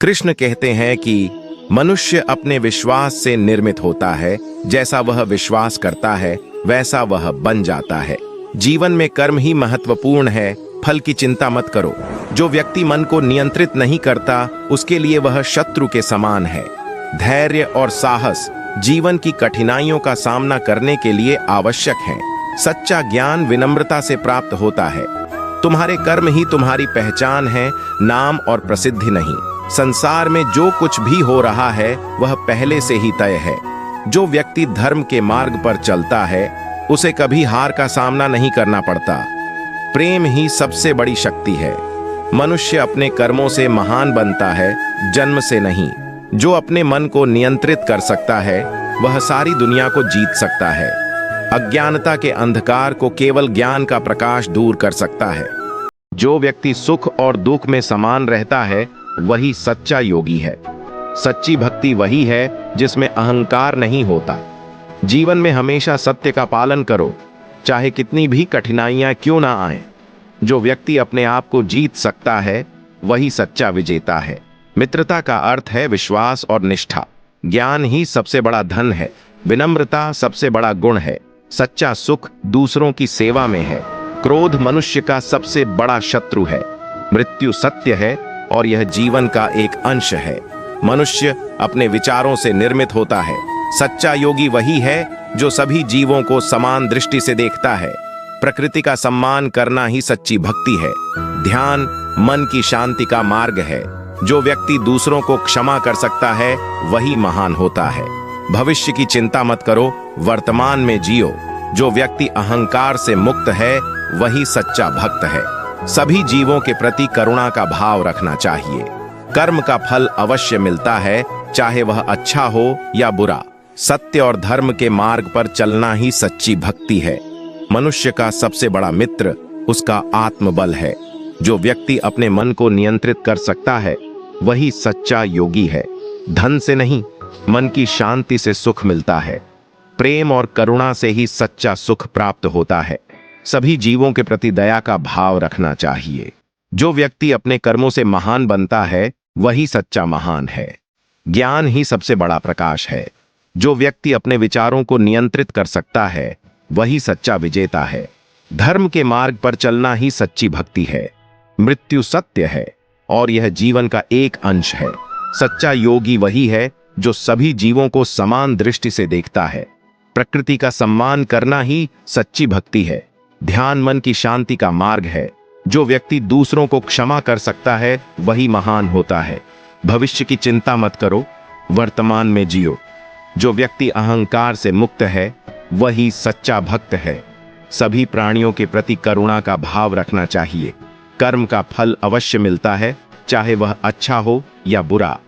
कृष्ण कहते हैं कि मनुष्य अपने विश्वास से निर्मित होता है। जैसा वह विश्वास करता है वैसा वह बन जाता है। जीवन में कर्म ही महत्वपूर्ण है, फल की चिंता मत करो। जो व्यक्ति मन को नियंत्रित नहीं करता उसके लिए वह शत्रु के समान है। धैर्य और साहस जीवन की कठिनाइयों का सामना करने के लिए आवश्यक है। सच्चा ज्ञान विनम्रता से प्राप्त होता है। तुम्हारे कर्म ही तुम्हारी पहचान है, नाम और प्रसिद्धि नहीं। संसार में जो कुछ भी हो रहा है वह पहले से ही तय है। जो व्यक्ति धर्म के मार्ग पर चलता है उसे कभी हार का सामना नहीं करना पड़ता। प्रेम ही सबसे बड़ी शक्ति है। मनुष्य अपने कर्मों से महान बनता है, जन्म से नहीं। जो अपने मन को नियंत्रित कर सकता है वह सारी दुनिया को जीत सकता है। अज्ञानता के अंधकार को केवल ज्ञान का प्रकाश दूर कर सकता है। जो व्यक्ति सुख और दुख में समान रहता है वही सच्चा योगी है। सच्ची भक्ति वही है जिसमें अहंकार नहीं होता। जीवन में हमेशा सत्य का पालन करो, चाहे कितनी भी कठिनाइयां क्यों ना आए। जो व्यक्ति अपने आप को जीत सकता है वही सच्चा विजेता है। मित्रता का अर्थ है विश्वास और निष्ठा। ज्ञान ही सबसे बड़ा धन है। विनम्रता सबसे बड़ा गुण है। सच्चा सुख दूसरों की सेवा में है। क्रोध मनुष्य का सबसे बड़ा शत्रु है। मृत्यु सत्य है और यह जीवन का एक अंश है। मनुष्य अपने विचारों से निर्मित होता है। सच्चा योगी वही है जो सभी जीवों को समान दृष्टि से देखता है। प्रकृति का सम्मान करना ही सच्ची भक्ति है। ध्यान मन की शांति का मार्ग है। जो व्यक्ति दूसरों को क्षमा कर सकता है वही महान होता है। भविष्य की चिंता मत करो, वर्तमान में जियो। जो व्यक्ति अहंकार से मुक्त है वही सच्चा भक्त है। सभी जीवों के प्रति करुणा का भाव रखना चाहिए। कर्म का फल अवश्य मिलता है, चाहे वह अच्छा हो या बुरा। सत्य और धर्म के मार्ग पर चलना ही सच्ची भक्ति है। मनुष्य का सबसे बड़ा मित्र उसका आत्मबल है। जो व्यक्ति अपने मन को नियंत्रित कर सकता है वही सच्चा योगी है। धन से नहीं, मन की शांति से सुख मिलता है। प्रेम और करुणा से ही सच्चा सुख प्राप्त होता है। सभी जीवों के प्रति दया का भाव रखना चाहिए। जो व्यक्ति अपने कर्मों से महान बनता है वही सच्चा महान है। ज्ञान ही सबसे बड़ा प्रकाश है। जो व्यक्ति अपने विचारों को नियंत्रित कर सकता है वही सच्चा विजेता है। धर्म के मार्ग पर चलना ही सच्ची भक्ति है। मृत्यु सत्य है और यह जीवन का एक अंश है। सच्चा योगी वही है जो सभी जीवों को समान दृष्टि से देखता है। प्रकृति का सम्मान करना ही सच्ची भक्ति है। ध्यान मन की शांति का मार्ग है। जो व्यक्ति दूसरों को क्षमा कर सकता है वही महान होता है। भविष्य की चिंता मत करो, वर्तमान में जियो। जो व्यक्ति अहंकार से मुक्त है वही सच्चा भक्त है। सभी प्राणियों के प्रति करुणा का भाव रखना चाहिए। कर्म का फल अवश्य मिलता है, चाहे वह अच्छा हो या बुरा।